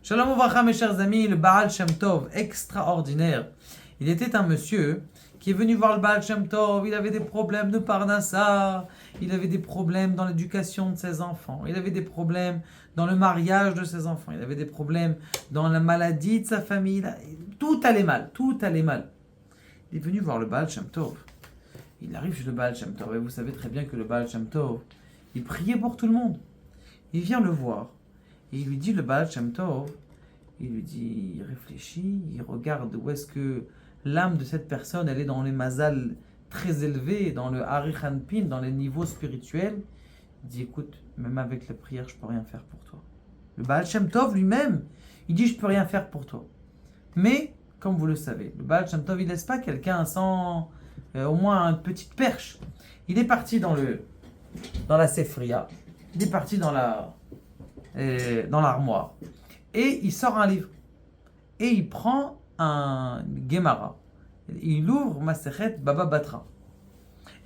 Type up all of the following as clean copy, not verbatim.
Shalom Uvracha, mes chers amis, le Baal Shem Tov, extraordinaire. Il était un monsieur qui est venu voir le Baal Shem Tov. Il avait des problèmes de Parnassa, il avait des problèmes dans l'éducation de ses enfants, il avait des problèmes dans le mariage de ses enfants, il avait des problèmes dans la maladie de sa famille. Tout allait mal, tout allait mal. Il est venu voir le Baal Shem Tov. Il arrive chez le Baal Shem Tov, et vous savez très bien que le Baal Shem Tov, il priait pour tout le monde. Il vient le voir. Et il lui dit, le Baal Shem Tov, il lui dit, il réfléchit, il regarde où est-ce que l'âme de cette personne, elle est dans les mazal très élevés, dans le Harichanpin, dans les niveaux spirituels. Il dit, écoute, même avec la prière, je peux rien faire pour toi. Le Baal Shem Tov lui-même, il dit, je peux rien faire pour toi. Mais, comme vous le savez, le Baal Shem Tov, il laisse pas quelqu'un sans au moins une petite perche. Il est parti dans la Sefria, il est parti dans l'armoire, et il sort un livre, et il prend un Gemara, il ouvre Masechet Baba Batra,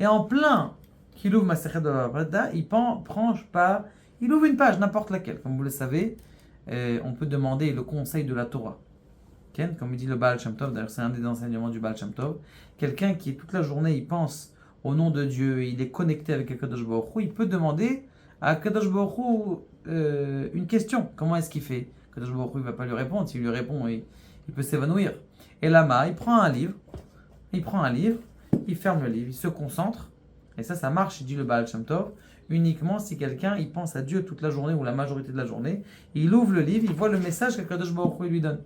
et en plein qu'il ouvre Masechet Baba Batra, il ouvre une page, n'importe laquelle, comme vous le savez, on peut demander le conseil de la Torah. Comme il dit le Baal Shem Tov, d'ailleurs c'est un des enseignements du Baal Shem Tov, quelqu'un qui toute la journée il pense au nom de Dieu, il est connecté avec Akadosh Baruch Hu, il peut demander à Akadosh Baruch Hu une question. Comment est-ce qu'il fait? Akadosh Baruch Hu ne va pas lui répondre. S'il lui répond, il peut s'évanouir. Et là-bas, il prend un livre, il ferme le livre, il se concentre. Et ça marche, il dit le Baal Shem Tov, uniquement si quelqu'un il pense à Dieu toute la journée ou la majorité de la journée. Il ouvre le livre, il voit le message qu'Akadosh Baruch Hu lui donne.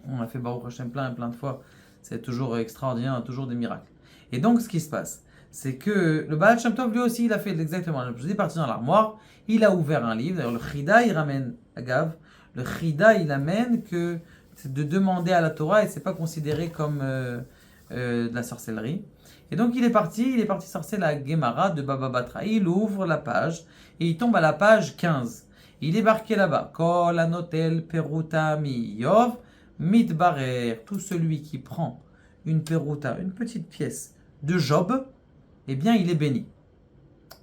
On a fait Baruch Hashem plein de fois. C'est toujours extraordinaire, toujours des miracles. Et donc, ce qui se passe, c'est que le Baal Shem Tov, lui aussi, il a fait exactement la même chose. Il est parti dans l'armoire, il a ouvert un livre. D'ailleurs, le Chida, il ramène, le Chida, il amène que c'est de demander à la Torah et c'est pas considéré comme de la sorcellerie. Et donc, il est parti sorcer la Gemara de Baba Batra. Il ouvre la page et il tombe à la page 15. Il est marqué là-bas, Kol anotel peruta mi Yov mitbarer. Tout celui qui prend une peruta, une petite pièce de Job, eh bien, il est béni.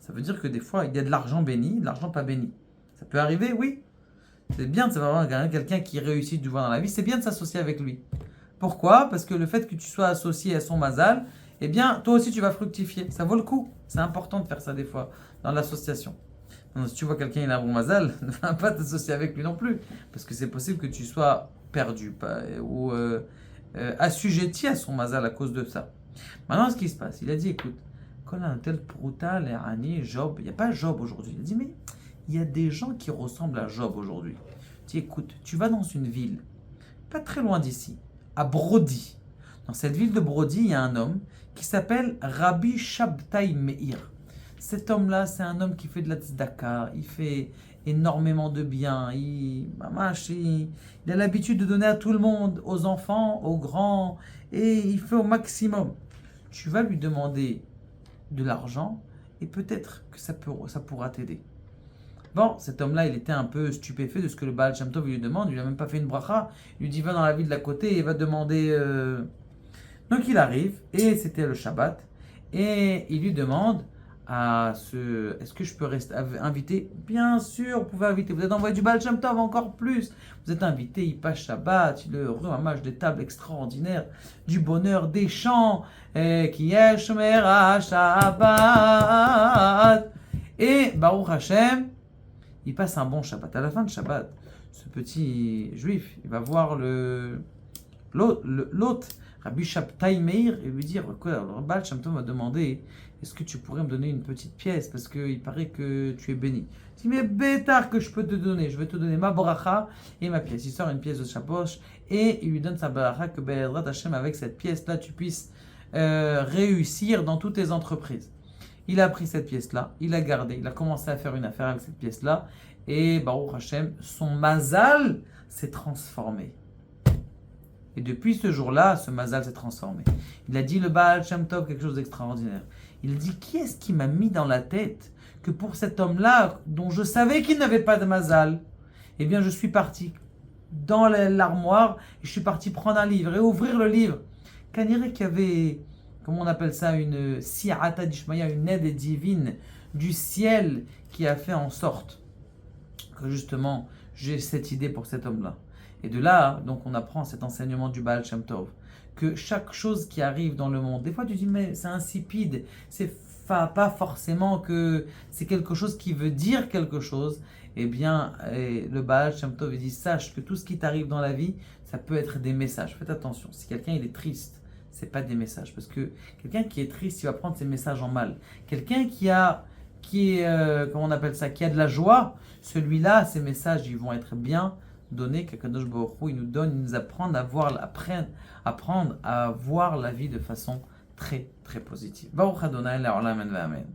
Ça veut dire que des fois, il y a de l'argent béni, de l'argent pas béni. Ça peut arriver, oui. C'est bien de savoir quelqu'un qui réussit du voir dans la vie, c'est bien de s'associer avec lui. Pourquoi? Parce que le fait que tu sois associé à son mazal, eh bien, toi aussi, tu vas fructifier. Ça vaut le coup. C'est important de faire ça des fois, dans l'association. Donc, si tu vois quelqu'un qui a un bon mazal, ne va pas t'associer avec lui non plus. Parce que c'est possible que tu sois perdu ou assujetti à son mazal à cause de ça. Maintenant, ce qui se passe, il a dit, écoute, quand un tel prouta, les Ani, Job, il n'y a pas Job aujourd'hui. Il a dit, mais il y a des gens qui ressemblent à Job aujourd'hui. Il dit, écoute, tu vas dans une ville, pas très loin d'ici, à Brody. Dans cette ville de Brody, il y a un homme qui s'appelle Rabbi Shabtai Meir. Cet homme-là, c'est un homme qui fait de la tzedaka, il fait énormément de bien, il a l'habitude de donner à tout le monde, aux enfants, aux grands, et il fait au maximum. Tu vas lui demander de l'argent et peut-être que ça pourra t'aider. Bon, cet homme-là, il était un peu stupéfait de ce que le Baal Shem Tov lui demande. Il lui a même pas fait une bracha. Il lui dit, va dans la ville de la côté et va demander... Donc il arrive, et c'était le Shabbat, et il lui demande est-ce que je peux rester invité? Bien sûr, vous pouvez inviter. Vous êtes envoyé du Baal Shem Tov encore plus. Vous êtes invité, il passe Shabbat, il le ramage des tables extraordinaires, du bonheur, des chants, qui est Shomer Shabbat. Et Baruch Hashem, il passe un bon Shabbat. À la fin de Shabbat, ce petit juif, il va voir l'hôte, Rabbi Shabtai Meir, et lui dire, quoi, le Baal Shem Tov m'a demandé, est-ce que tu pourrais me donner une petite pièce parce qu'il paraît que tu es béni. Il dit, mais bêtard que je peux te donner, je vais te donner ma bracha et ma pièce. Il sort une pièce de sa poche et il lui donne sa bracha que Be'ezrat Hashem, avec cette pièce-là, tu puisses réussir dans toutes tes entreprises. Il a pris cette pièce-là, il l'a gardée, il a commencé à faire une affaire avec cette pièce-là et Baruch Hashem, son mazal s'est transformé. Et depuis ce jour-là, ce mazal s'est transformé. Il a dit le Baal Shem Tov quelque chose d'extraordinaire. Il dit, qui est-ce qui m'a mis dans la tête que pour cet homme-là, dont je savais qu'il n'avait pas de mazal, eh bien je suis parti dans l'armoire, et je suis parti prendre un livre et ouvrir le livre. Qu'on dirait qu'il y avait, comment on appelle ça, une si'ata d'Ishmaïa, une aide divine du ciel qui a fait en sorte que justement j'ai cette idée pour cet homme-là. Et de là, donc on apprend cet enseignement du Baal Shem Tov, que chaque chose qui arrive dans le monde, des fois tu dis mais c'est insipide, c'est pas forcément que c'est quelque chose qui veut dire quelque chose. Eh bien, le Baal Shem Tov il dit sache que tout ce qui t'arrive dans la vie, ça peut être des messages. Faites attention, si quelqu'un il est triste, c'est pas des messages, parce que quelqu'un qui est triste, il va prendre ses messages en mal. Quelqu'un comment on appelle ça, qui a de la joie, celui-là, ses messages, ils vont être bien donnés. Qu'Akadosh Baruch Hu, il nous donne, il nous apprend apprendre à voir la vie de façon très, très positive. Baruch Adonai, Le'olam, Amen.